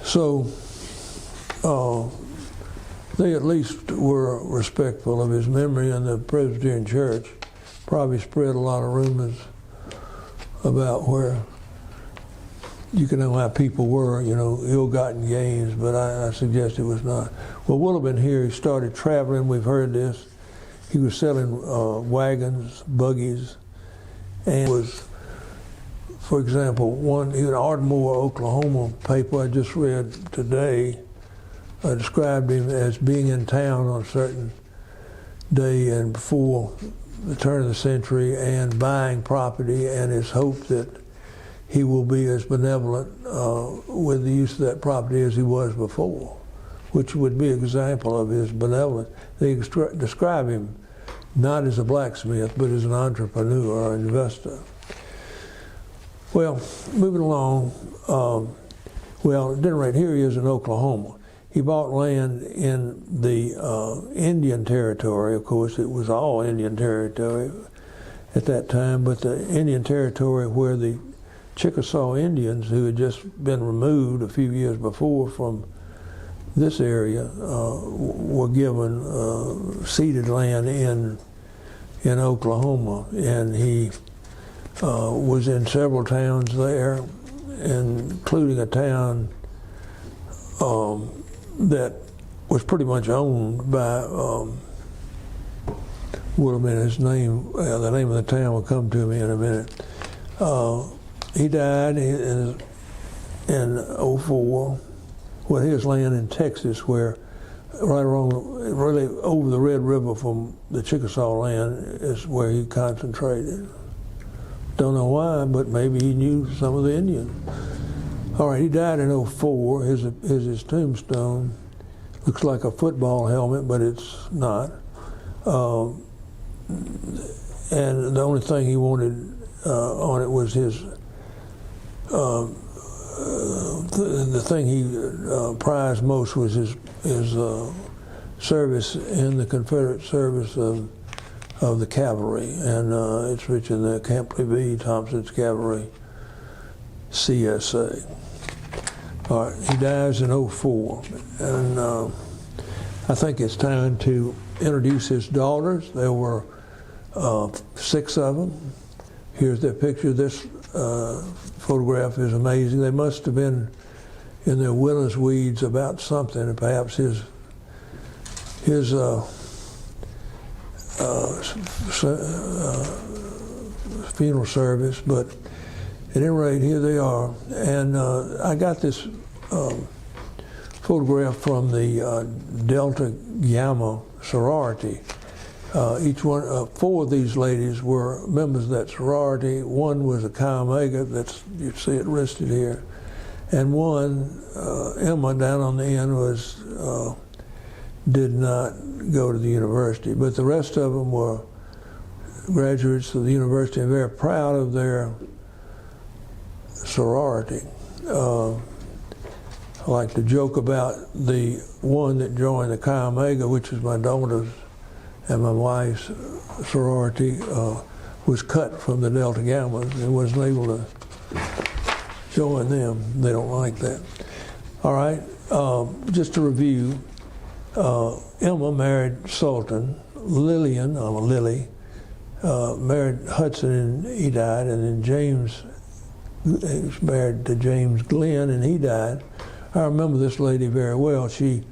So they at least were respectful of his memory, and the Presbyterian Church probably spread a lot of rumors about where you can know how people were, you know, ill-gotten gains, but I suggest it was not. Well, Wohlleben here, he started traveling, we've heard this. He was selling wagons, buggies, and was, for example, in Ardmore, Oklahoma paper I just read today described him as being in town on a certain day and before the turn of the century and buying property, and his hope that he will be as benevolent with the use of that property as he was before, which would be an example of his benevolence. They describe him not as a blacksmith, but as an entrepreneur or investor. Well, moving along, well, at any rate, here he is in Oklahoma. He bought land in the Indian Territory. Of course, it was all Indian Territory at that time, but the Indian Territory where the Chickasaw Indians, who had just been removed a few years before from this area, were given ceded land in Oklahoma, and he was in several towns there, including a town that was pretty much owned by Wohlleben. His name, the name of the town will come to me in a minute. He died in '04. Well, his land in Texas, where right along, really over the Red River from the Chickasaw land is where he concentrated. Don't know why, but maybe he knew some of the Indians. All right, he died in '04. His tombstone looks like a football helmet, but it's not. And the only thing he wanted on it was his the thing he prized most was his service in the Confederate service of the cavalry, and it's written there, Camp Lee Thompson's Cavalry, CSA. All right, he dies in '04, and I think it's time to introduce his daughters. There were 6 of them. Here's their picture. This photograph is amazing. They must have been in their willows weeds about something, and perhaps his funeral service, but at any rate, here they are. And I got this photograph from the Delta Gamma sorority. Each one, 4 of these ladies were members of that sorority. One was a Chi Omega, you see it listed here. And one, Emma down on the end, did not go to the university. But the rest of them were graduates of the university and very proud of their sorority. I like to joke about the one that joined the Chi Omega, which is my daughter's and my wife's sorority, was cut from the Delta Gammas and wasn't able to join them. They don't like that. All right, just to review, Emma married Sultan, Lily married Hudson and he died, and then James was married to James Glenn and he died. I remember this lady very well. She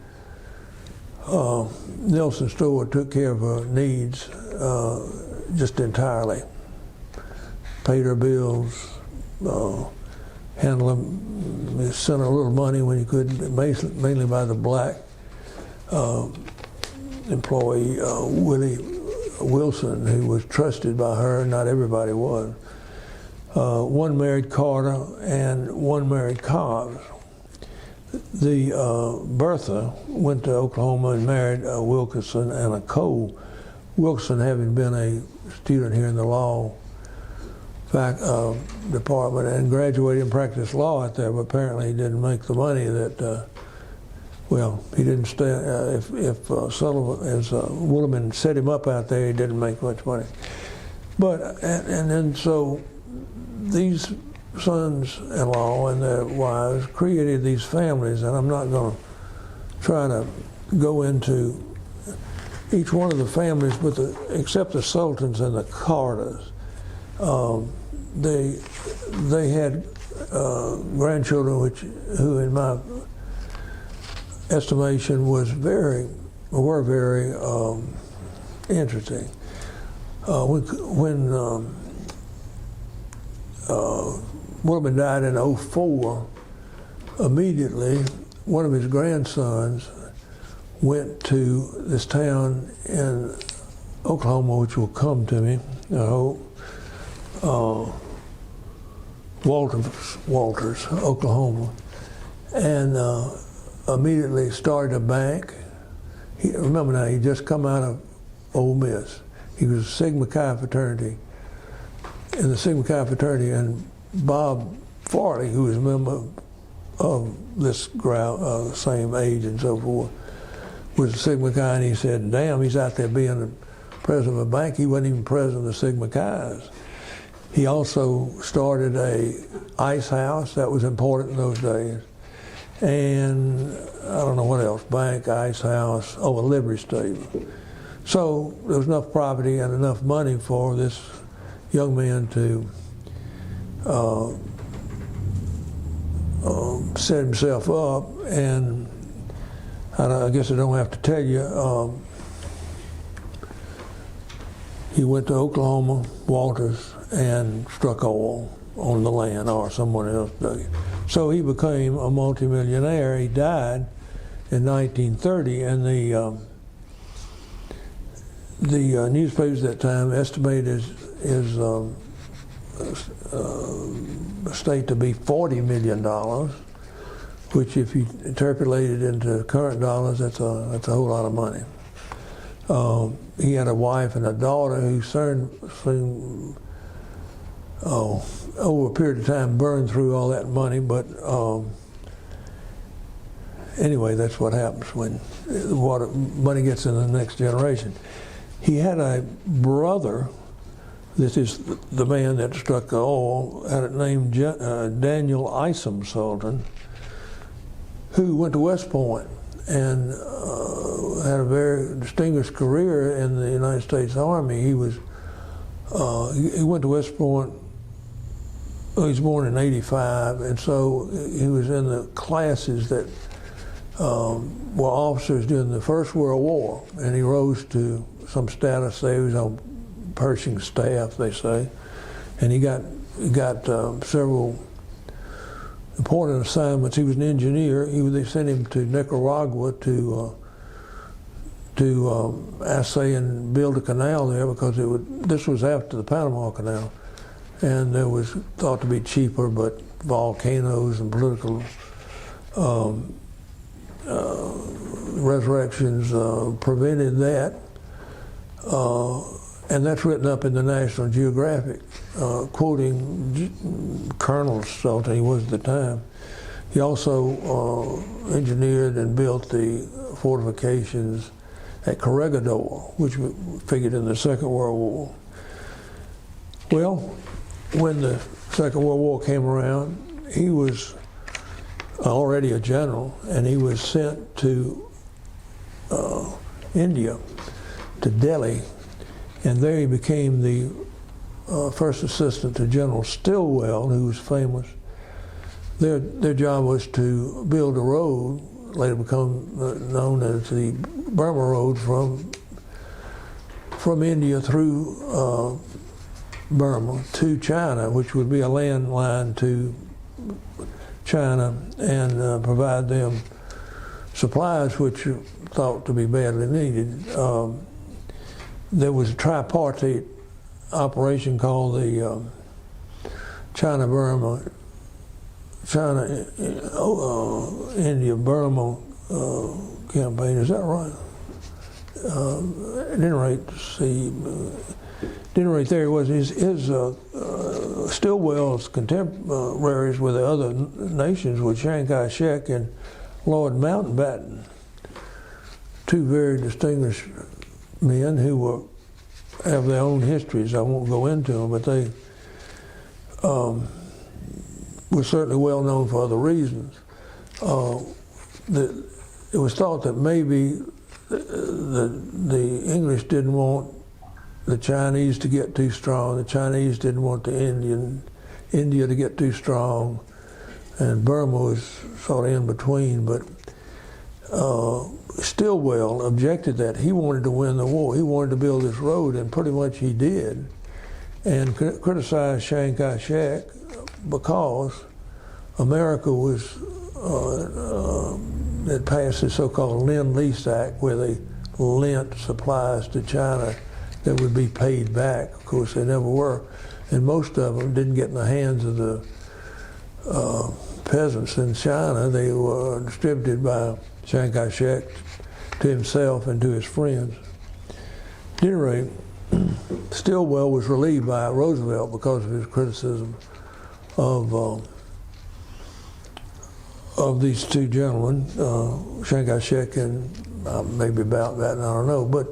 Nelson Store took care of her needs just entirely. Paid her bills, handled them, sent her a little money when he could, mainly by the black employee, Willie Wilson, who was trusted by her. Not everybody was. One married Carter and one married Cobbs. The Bertha went to Oklahoma and married a Wilkinson and a Cole. Wilkinson, having been a student here in the law department and graduated and practiced law out there, but apparently he didn't make the money that, well, he didn't stay, if Sullivan, as Wohlleben set him up out there, he didn't make much money. But, and then so these sons-in-law and their wives created these families, and I'm not going to try to go into each one of the families, but except the Sultans and the Carters. They had grandchildren who, in my estimation, were very interesting. When Wohlleben died in '04, immediately one of his grandsons went to this town in Oklahoma, which will come to me, I hope, Walters, Oklahoma, and immediately started a bank. Remember now, he just come out of Ole Miss. He was Sigma Chi fraternity, in the Sigma Chi fraternity, and Bob Farley, who was a member of this same age and so forth, was a Sigma Chi, and he said, damn, he's out there being the president of a bank. He wasn't even president of Sigma Chi's. He also started a ice house. That was important in those days. And I don't know what else, bank, ice house, a livery stable. So there was enough property and enough money for this young man to set himself up, and I guess I don't have to tell you, he went to Oklahoma, Walters, and struck oil on the land, or someone else did. So he became a multimillionaire. He died in 1930, and the newspapers at that time estimated his estate to be $40 million, which, if you interpolate it into current dollars, that's a whole lot of money. He had a wife and a daughter who soon, over a period of time, burned through all that money. But anyway, that's what happens when money gets in the next generation. He had a brother. This is the man that struck the oil, had it named Daniel Isom Sultan, who went to West Point and had a very distinguished career in the United States Army. He went to West Point. He was born in '85, and so he was in the classes that were officers during the First World War, and he rose to some status there. He was on Pershing's staff, they say, and he got several important assignments. He was an engineer. They sent him to Nicaragua to assay and build a canal there, because this was after the Panama Canal, and there was thought to be cheaper, but volcanoes and political resurrections prevented that. And that's written up in the National Geographic, quoting Colonel Sultan, he was at the time. He also engineered and built the fortifications at Corregidor, which figured in the Second World War. Well, when the Second World War came around, he was already a general, and he was sent to India, to Delhi, and there he became the first assistant to General Stilwell, who was famous. Their job was to build a road, later become known as the Burma Road, from India through Burma to China, which would be a landline to China, and provide them supplies which are thought to be badly needed. There was a tripartite operation called the India-Burma campaign. Is that right? At any rate, there he was. His Stilwell's contemporaries with the other nations were Chiang Kai-shek and Lord Mountbatten, two very distinguished men who have their own histories. I won't go into them, but was certainly well known for other reasons. It was thought that maybe the English didn't want the Chinese to get too strong. The Chinese didn't want the India to get too strong, and Burma was sort of in between. But Stilwell objected that he wanted to win the war. He wanted to build this road, and pretty much he did, and criticized Chiang Kai-shek because America had passed the so-called Lend-Lease Act, where they lent supplies to China that would be paid back. Of course, they never were, and most of them didn't get in the hands of the peasants in China. They were distributed by Chiang Kai-shek to himself and to his friends. At any rate, Stilwell was relieved by Roosevelt because of his criticism of these two gentlemen, Chiang Kai-shek and maybe about that, I don't know. But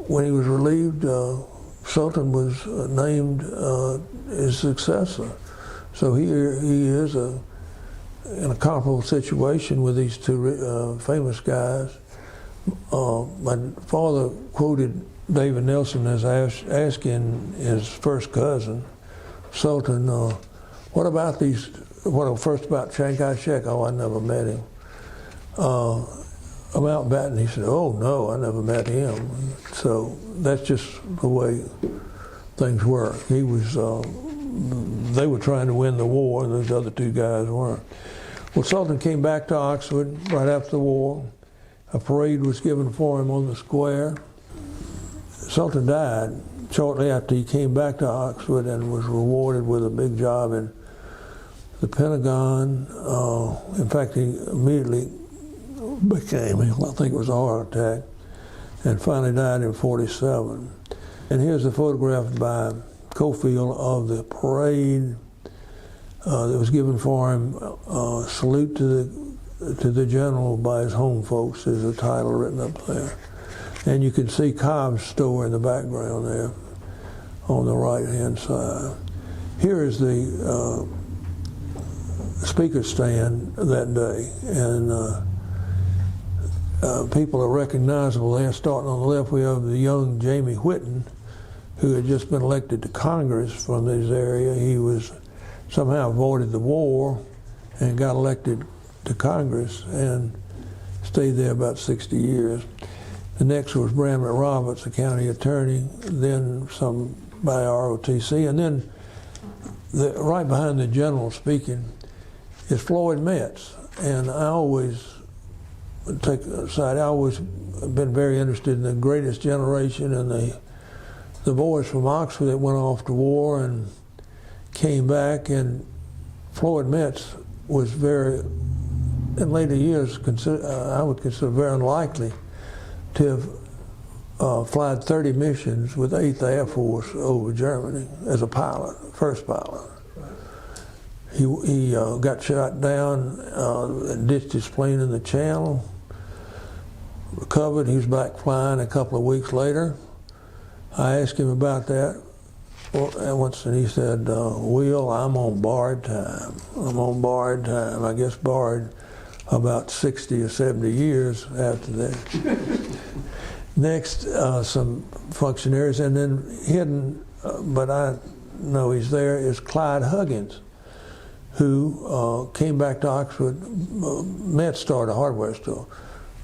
when he was relieved, Sultan was named his successor. So he is in a comparable situation with these two famous guys. My father quoted David Nelson as asking his first cousin, Sultan, what about these, first about Chiang Kai-shek? Oh, I never met him. Mountbatten, he said, oh no, I never met him. So that's just the way things were. He was, they were trying to win the war, and those other two guys weren't. Well, Sultan came back to Oxford right after the war. A parade was given for him on the square. Sultan died shortly after he came back to Oxford and was rewarded with a big job in the Pentagon. In fact, he immediately became ill. I think it was a heart attack, and finally died in *47. And here's a photograph by Cofield of the parade that was given for him. Salute to the general by his home folks is the title written up there. And you can see Cobb's store in the background there on the right-hand side. Here is the speaker stand that day, and people are recognizable there. Starting on the left, we have the young Jamie Whitten, who had just been elected to Congress from this area. He was somehow avoided the war and got elected to Congress and stayed there about 60 years. The next was Bramlett Roberts, the county attorney, then some by ROTC, and then right behind the general speaking is Floyd Metz. And I always take a side, I always been very interested in the greatest generation and the boys from Oxford that went off to war and came back, and Floyd Metz was very, in later years, I would consider very unlikely to have flown 30 missions with 8th Air Force over Germany as a pilot, first pilot. He got shot down, ditched his plane in the channel, recovered. He was back flying a couple of weeks later. I asked him about that once, and he said, Will, I'm on borrowed time. I'm on borrowed time. I guess borrowed about 60 or 70 years after that. Next, some functionaries, and then hidden, but I know he's there, is Clyde Huggins, who came back to Oxford. Metz started a hardware store.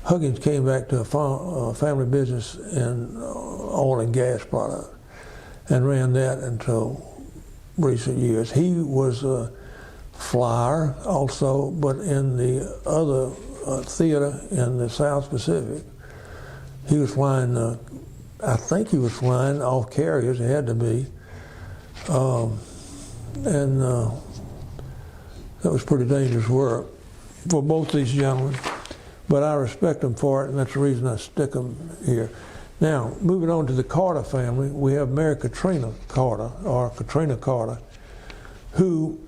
Huggins came back to a family business in oil and gas product and ran that until recent years. He was a flyer also, but in the other theater in the South Pacific. He was flying, I think he was flying off carriers, it had to be. And that was pretty dangerous work for both these gentlemen. But I respect them for it, and that's the reason I stick them here. Now, moving on to the Carter family, we have Mary Katrina Carter, or Katrina Carter, who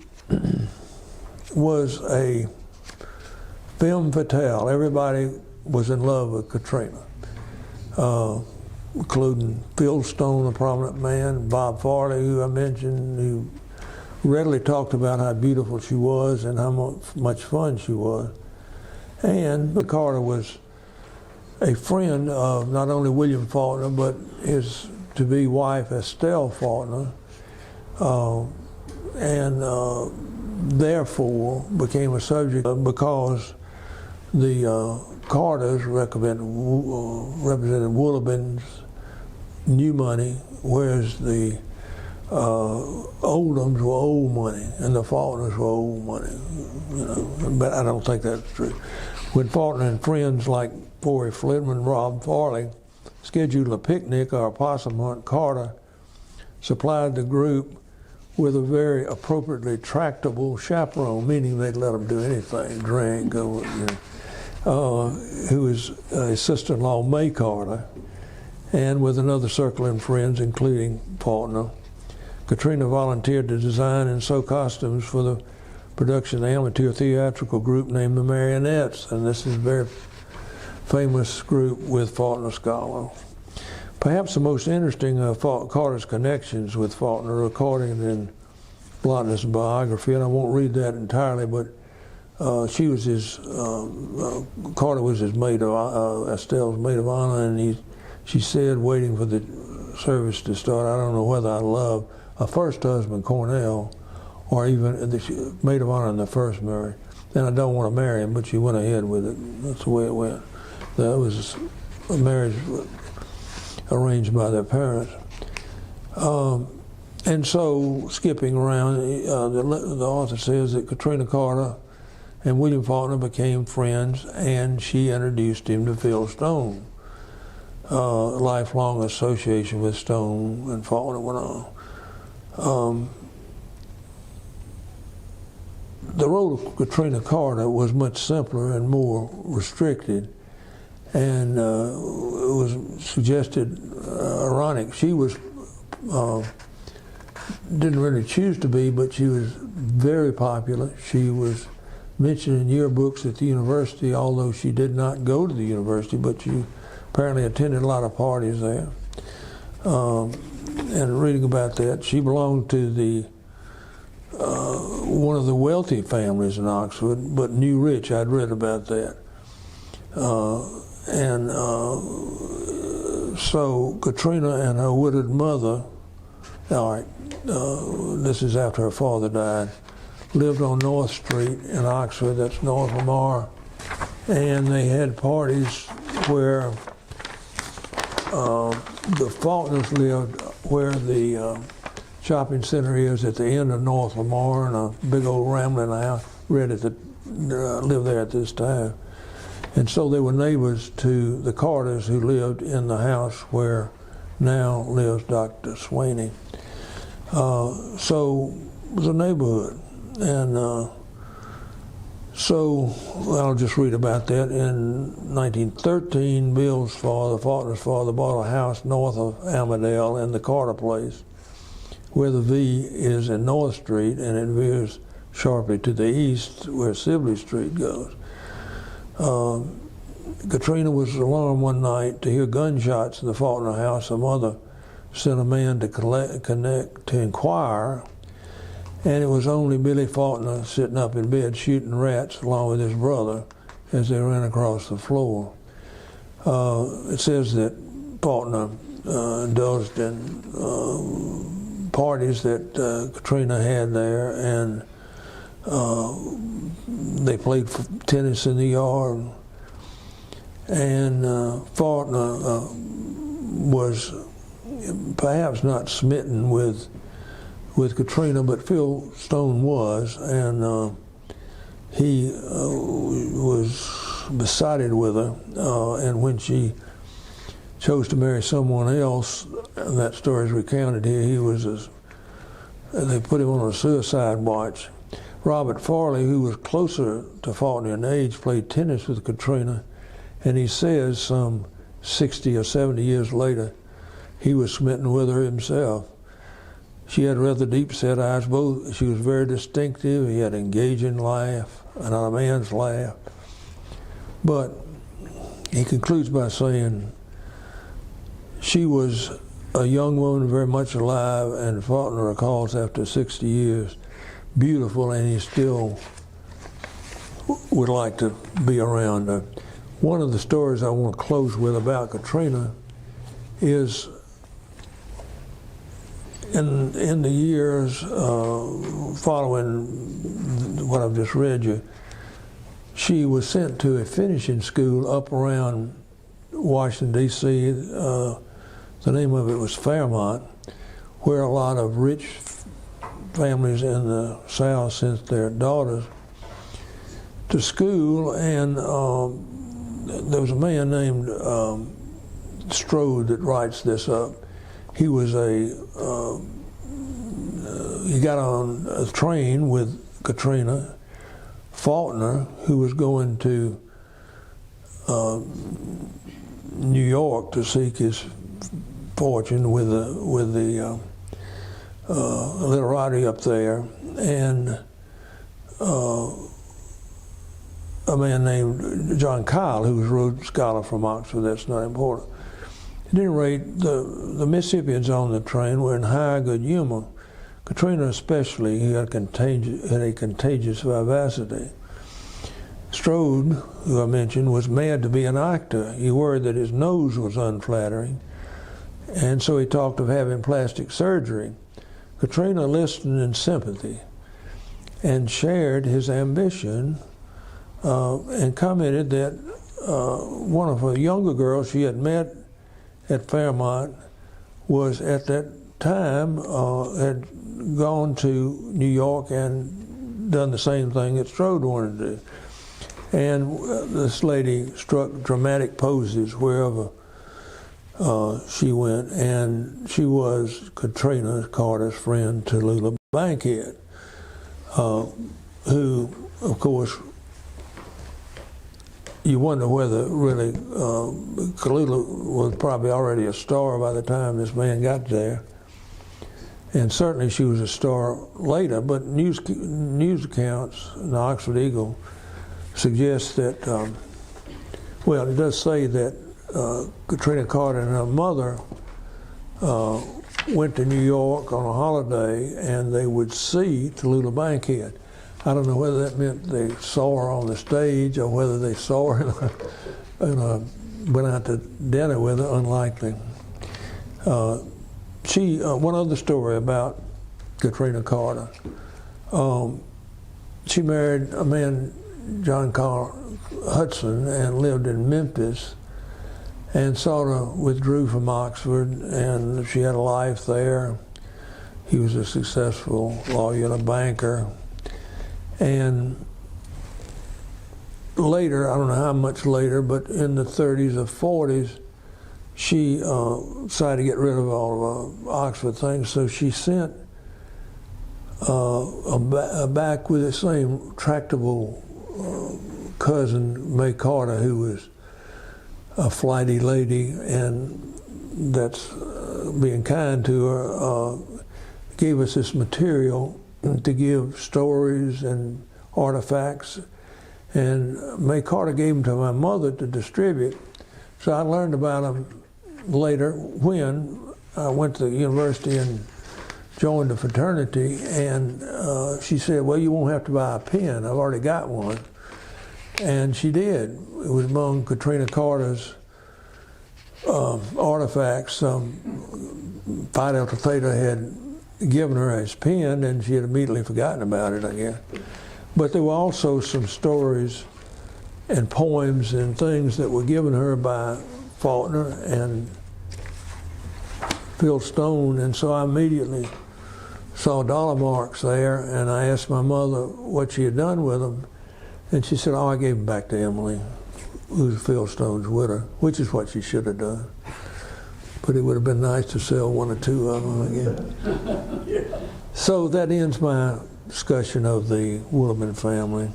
was a femme fatale. Everybody was in love with Katrina, including Phil Stone, a prominent man, Bob Farley, who I mentioned, who readily talked about how beautiful she was and how much fun she was. And Carter was a friend of not only William Faulkner, but his to-be wife, Estelle Faulkner, and therefore became a subject because the Carters represented Wohlleben new money, whereas the Oldhams were old money, and the Faulkners were old money. You know, but I don't think that's true. When Faulkner and friends like Forey Flitman and Rob Farley scheduled a picnic or a possum hunt, Carter supplied the group with a very appropriately tractable chaperone, meaning they'd let them do anything, drink, or, you know, who was his sister-in-law, May Carter, and with another circle of friends, including Faulkner. Katrina volunteered to design and sew costumes for the production of the amateur theatrical group named the Marionettes, and this is a very famous group with Faulkner scholars. Perhaps the most interesting of Carter's connections with Faulkner are recorded in Blotton's biography, and I won't read that entirely, but she was his, Carter was his maid of, Estelle's maid of honor, and she said, waiting for the service to start, I don't know whether I love a first husband, Cornell, or even the maid of honor in the first marriage. And I don't want to marry him, but she went ahead with it. That's the way it went. That was a marriage arranged by their parents. And so, skipping around, the author says that Katrina Carter and William Faulkner became friends, and she introduced him to Phil Stone. Lifelong association with Stone and Faulkner went on. The role of Katrina Carter was much simpler and more restricted, and it was suggested ironic. She was didn't really choose to be, but she was very popular. She was mentioned in yearbooks at the university, although she did not go to the university, but she apparently attended a lot of parties there. And reading about that, she belonged to the one of the wealthy families in Oxford, but knew rich. I'd read about that. So Katrina and her widowed mother, all right, this is after her father died, lived on North Street in Oxford, that's north of Lamar, and they had parties where the Faulkners lived where the shopping center is at the end of North Lamar, and a big old rambling house. Lived there at this time. And so they were neighbors to the Carters, who lived in the house where now lives Dr. Swaney. So it was a neighborhood. And so I'll just read about that. In 1913, Bill's father, Faulkner's father, bought a house north of Amadale in the Carter place, where the V is in North Street, and it veers sharply to the east where Sibley Street goes. Katrina was alarmed one night to hear gunshots in the Faulkner house. Her mother sent a man to inquire, and it was only Billy Faulkner sitting up in bed shooting rats along with his brother as they ran across the floor. It says that Faulkner indulged in parties that Katrina had there, and they played tennis in the yard. And Faulkner was perhaps not smitten with Katrina, but Phil Stone was, and he was besotted with her. And when she chose to marry someone else, and that story is recounted here, they put him on a suicide watch. Robert Farley, who was closer to Faulkner in age, played tennis with Katrina, and he says some 60 or 70 years later, he was smitten with her himself. She had rather deep-set eyes. She was very distinctive. He had an engaging laugh, not a man's laugh. But he concludes by saying, she was a young woman very much alive, and Faulkner recalls after 60 years beautiful, and he still would like to be around. One of the stories I want to close with about Katrina is in the years following what I've just read you, she was sent to a finishing school up around Washington, D.C. The name of it was Fairmont, where a lot of rich families in the South sent their daughters to school, and there was a man named Strode that writes this up. He was he got on a train with Katrina Faulkner, who was going to New York to seek his fortune with the literati up there, and a man named John Kyle, who was a Rhodes Scholar from Oxford. That's not important. At any rate, the Mississippians on the train were in high good humor. Katrina especially, he had a contagious vivacity. Strode, who I mentioned, was mad to be an actor. He worried that his nose was unflattering, and so he talked of having plastic surgery. Katrina listened in sympathy and shared his ambition, and commented that one of her younger girls she had met at Fairmont was at that time had gone to New York and done the same thing that Strode wanted to do. And this lady struck dramatic poses wherever she went, and she was Katrina Carter's friend Tallulah Bankhead, who, of course, you wonder whether really Tallulah was probably already a star by the time this man got there. And certainly she was a star later, but news accounts in the Oxford Eagle suggest that, well, it does say that Katrina Carter and her mother went to New York on a holiday, and they would see Tallulah Bankhead. I don't know whether that meant they saw her on the stage or whether they saw her went out to dinner with her. Unlikely. One other story about Katrina Carter. She married a man, John Carl Hudson, and lived in Memphis, and sort of withdrew from Oxford, and she had a life there. He was a successful lawyer and a banker. And later, I don't know how much later, but in the 30s or 40s, she decided to get rid of all of Oxford things, so she sent back with the same tractable cousin, May Carter, who was a flighty lady, and that's being kind to her, gave us this material to give stories and artifacts, and May Carter gave them to my mother to distribute. So I learned about them later when I went to the university and joined the fraternity, and she said, well, you won't have to buy a pen, I've already got one. And she did. It was among Katrina Carter's artifacts. Phi Delta Theta had given her his pen, and she had immediately forgotten about it, I guess. But there were also some stories and poems and things that were given her by Faulkner and Phil Stone, and so I immediately saw dollar marks there, and I asked my mother what she had done with them, and she said, oh, I gave them back to Emily, who's Phil Stone's widow, which is what she should have done. But it would have been nice to sell one or two of them again. Yeah. So that ends my discussion of the Wohlleben family.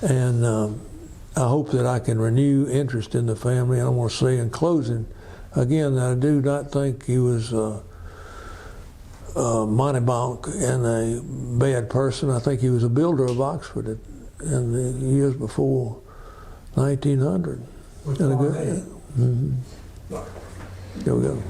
And I hope that I can renew interest in the family. And I want to say in closing, again, that I do not think he was mountebank and a bad person. I think he was a builder of Oxford in the years before 1900. With Barnett. There we go.